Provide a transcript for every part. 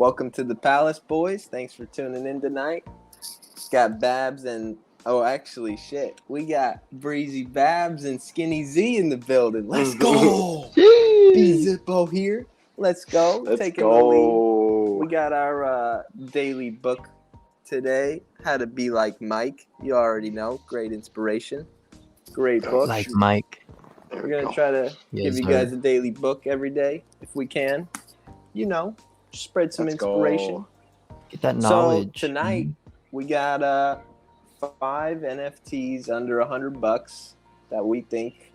Welcome to the Palace, boys. Thanks for tuning in tonight. Got Babs and we got Breezy Babs and Skinny Z in the building. Let's go. B Zippo here. Let's go. Taking the lead. We got our daily book today. How to Be Like Mike. You already know. Great inspiration. Great book. Like Mike. We're gonna try to give you guys a daily book every day if we can. You know, spread some inspiration. Get that knowledge. So tonight we got 5 NFTs under $100 that we think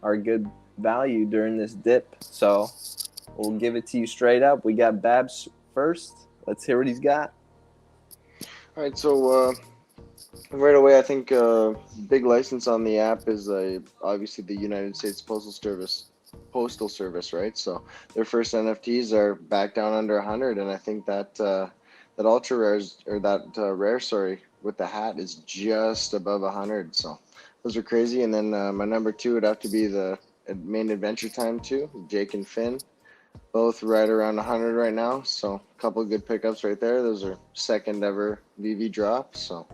are good value during this dip. So we'll give it to you straight up. We got Babs first. Let's hear what he's got. All right, so right away, I think big license on the app is obviously the United States Postal Service, right? So their first NFTs are back down under 100, and I think that ultra rares or rare, with the hat is just above 100. So those are crazy. And then my number 2 would have to be the main Adventure Time 2, Jake and Finn, both right around 100 right now. So a couple of good pickups right there. Those are second ever VeVe drops. So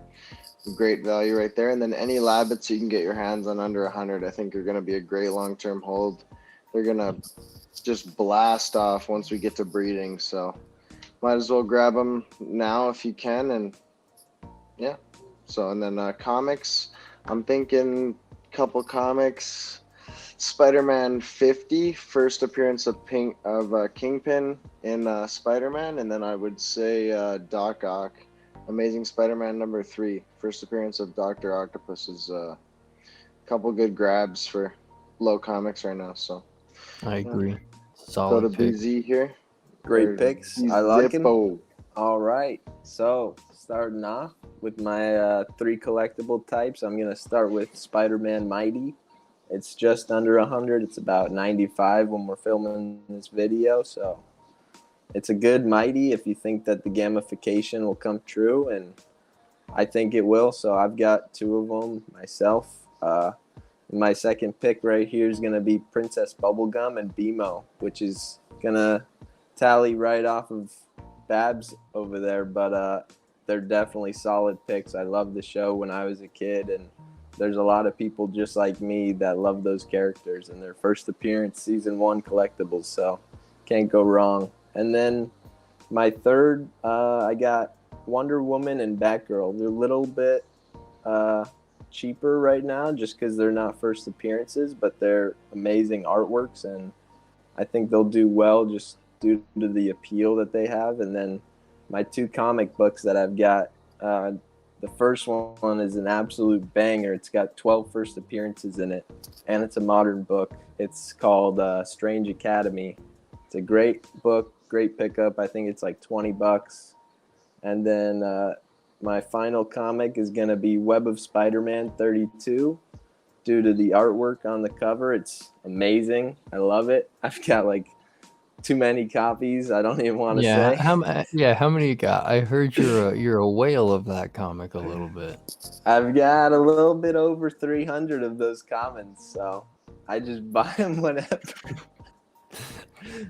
great value right there. And then any Labbits you can get your hands on under 100, I think are going to be a great long-term hold. They're going to just blast off once we get to breeding. So might as well grab them now if you can. And yeah. So, and then comics, I'm thinking couple comics, Spider-Man 50, first appearance of Kingpin in Spider-Man. And then I would say Doc Ock, Amazing Spider-Man number 3, first appearance of Dr. Octopus is a couple good grabs for low comics right now. So I agree. Solid go to pick. BZ here. Great picks. I like him. All right. So starting off with my 3 collectible types, I'm going to start with Spider-Man Mighty. It's just under 100. It's about 95 when we're filming this video. So it's a good Mighty if you think that the gamification will come true, and I think it will. So I've got 2 of them myself. My second pick right here is going to be Princess Bubblegum and BMO, which is going to tally right off of Babs over there, but they're definitely solid picks. I loved the show when I was a kid, and there's a lot of people just like me that love those characters and their first appearance, season 1 collectibles, so can't go wrong. And then my third, I got Wonder Woman and Batgirl. They're a little bit cheaper right now just because they're not first appearances, but they're amazing artworks, and I think they'll do well just due to the appeal that they have. And then my 2 comic books that I've got, the first one is an absolute banger. It's got 12 first appearances in it, and it's a modern book. It's called Strange Academy. It's a great book, great pickup. I think it's like $20. And then my final comic is going to be Web of Spider-Man 32. Due to the artwork on the cover, it's amazing. I love it. I've got like too many copies. I don't even want to say. How many you got? I heard you're a whale of that comic a little bit. I've got a little bit over 300 of those commons, so I just buy them whenever.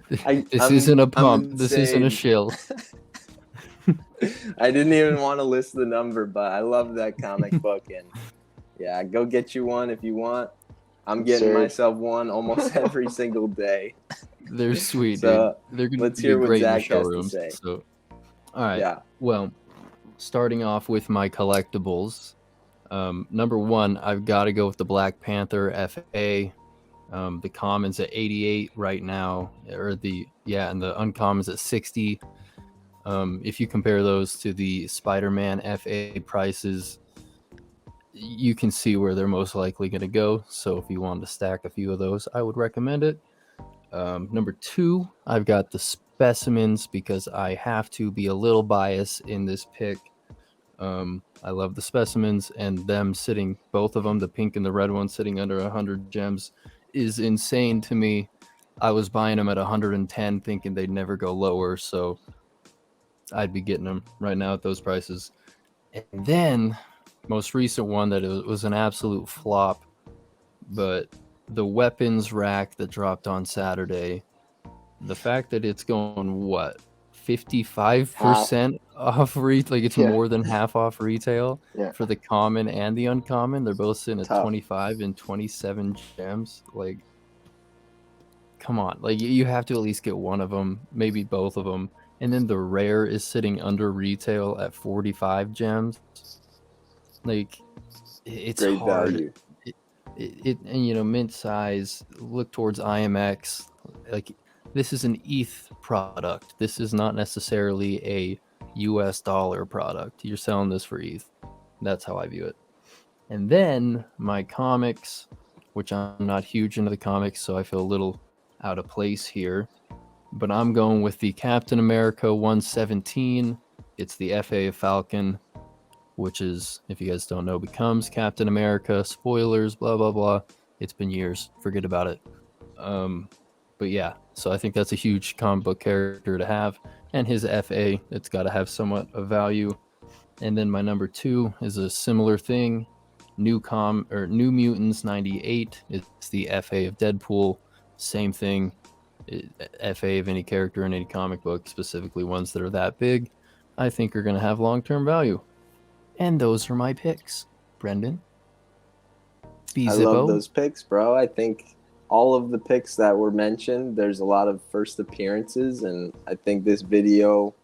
This isn't a pump. This isn't a shill. I didn't even want to list the number, but I love that comic book, and yeah, go get you one if you want. I'm getting myself one almost every single day. They're sweet, so dude. They're let's hear what Zach has to say. So, all right. Yeah. Well, starting off with my collectibles, number 1, I've got to go with the Black Panther FA. The commons at 88 right now, and the uncommons at 60. If you compare those to the Spider-Man FA prices, you can see where they're most likely going to go. So if you wanted to stack a few of those, I would recommend it. Number 2, I've got the specimens because I have to be a little biased in this pick. I love the specimens, and them sitting, both of them, the pink and the red one, sitting under 100 gems is insane to me. I was buying them at 110 thinking they'd never go lower, so I'd be getting them right now at those prices. And then most recent one that it was an absolute flop, but the weapons rack that dropped on Saturday, the fact that it's going 55% off like it's more than half off retail Yeah. for the common and the uncommon. They're both sitting at Tough. 25 and 27 gems. Like, come on, like you have to at least get one of them, maybe both of them. And then the rare is sitting under retail at 45 gems. Like, it's Great hard. value. And you know, mint size, look towards IMX. Like, this is an ETH product. This is not necessarily a US dollar product. You're selling this for ETH. That's how I view it. And then my comics, which I'm not huge into the comics, so I feel a little out of place here. But I'm going with the Captain America 117. It's the FA of Falcon, which is, if you guys don't know, becomes Captain America. Spoilers, blah, blah, blah. It's been years. Forget about it. But yeah, so I think that's a huge comic book character to have. And his FA, it's got to have somewhat of value. And then my number 2 is a similar thing. New Mutants 98. It's the FA of Deadpool. Same thing. FA of any character in any comic book, specifically ones that are that big, I think are going to have long-term value. And those are my picks, Brendan. I love those picks, bro. I think all of the picks that were mentioned, there's a lot of first appearances, and I think this video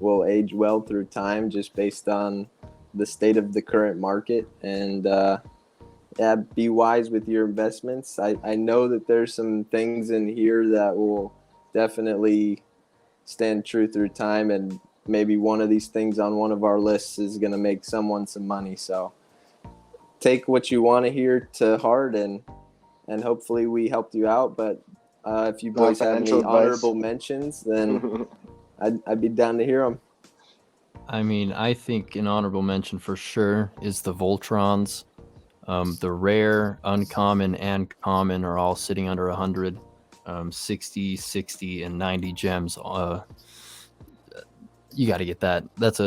will age well through time just based on the state of the current market. And yeah, be wise with your investments. I know that there's some things in here that will definitely stand true through time, and maybe one of these things on one of our lists is going to make someone some money. So take what you want to hear to heart, and hopefully we helped you out. But if you boys have any honorable mentions, then I'd be down to hear them. I mean, I think an honorable mention for sure is the Voltrons. The rare, uncommon, and common are all sitting under 100. 60, 60, and 90 gems. You got to get that.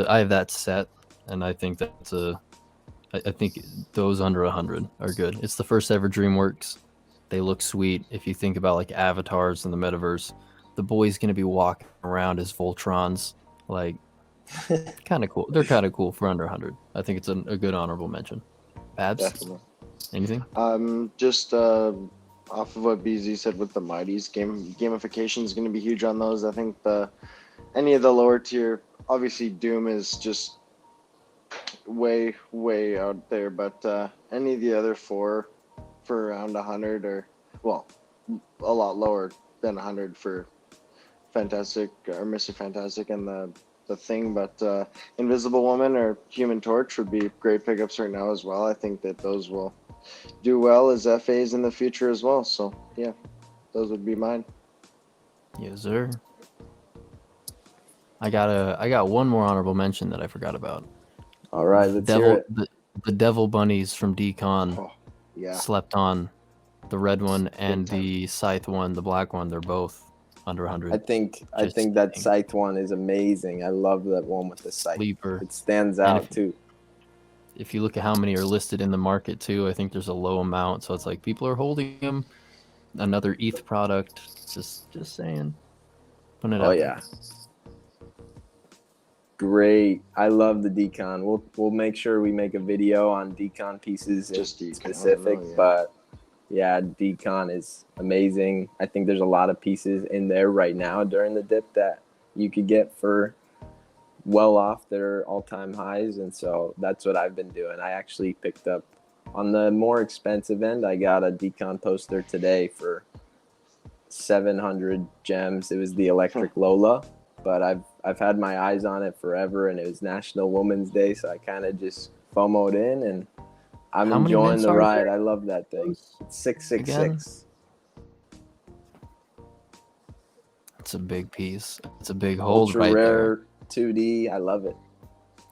I have that set, and I think I think those under 100 are good. It's the first ever DreamWorks. They look sweet. If you think about like avatars in the metaverse, the boy's gonna be walking around as Voltrons, like kind of cool. They're kind of cool for under 100. I think it's a good honorable mention. Babs, Definitely. Anything? Just off of what BZ said with the Mighties, gamification is going to be huge on those. I think any of the lower tier, obviously Doom is just way out there, but any of the other 4 for around 100, or well, a lot lower than 100 for Fantastic or Mr. Fantastic and the Thing, but Invisible Woman or Human Torch would be great pickups right now as well. I think that those will do well as FAs in the future as well. So yeah, those would be mine. Yes, sir. I got one more honorable mention that I forgot about. All right, let's hear it. The Devil Bunnies from Decon. Oh, yeah. Slept on. The red one and the Scythe one, the black one, they're both under 100. I think that Scythe one is amazing. I love that one with the Scythe. Sleeper. It stands out too. If you look at how many are listed in the market too, I think there's a low amount. So it's like people are holding them. Another ETH product. Just saying. Putting it out there. Yeah. Great. I love the decon. We'll make sure we make a video on decon pieces just specific, but yeah, decon is amazing. I think there's a lot of pieces in there right now during the dip that you could get for well off their all-time highs, and so that's what I've been doing. I actually picked up on the more expensive end. I got a decon poster today for 700 gems. It was the Electric Lola, but I've had my eyes on it forever, and it was National Women's Day, so I kind of just FOMO'd in, and I'm enjoying the ride. I love that thing. It's 666. It's a big piece. It's a big hold Ultra right rare there. 2D. I love it.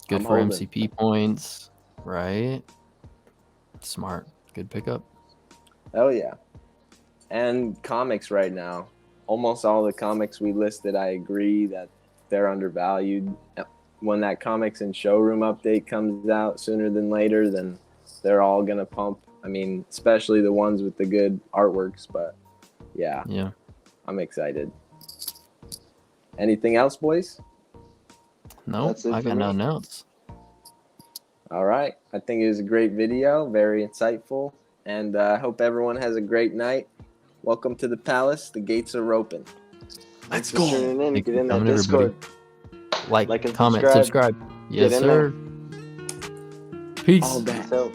Good for MCP points, right? Smart. Good pickup. Oh yeah. And comics right now. Almost all the comics we listed, I agree that they're undervalued. When that comics and showroom update comes out sooner than later, then they're all going to pump. I mean, especially the ones with the good artworks, but yeah, I'm excited. Anything else, boys? No, That's it I for got me. nothing else. All right. I think it was a great video, very insightful, and I hope everyone has a great night. Welcome to the palace. The gates are open. Thanks for tuning in. Thanks Get for in that coming, everybody. Discord. Like, and comment, subscribe. Get Yes, in sir. there. Peace. All that. Peace out.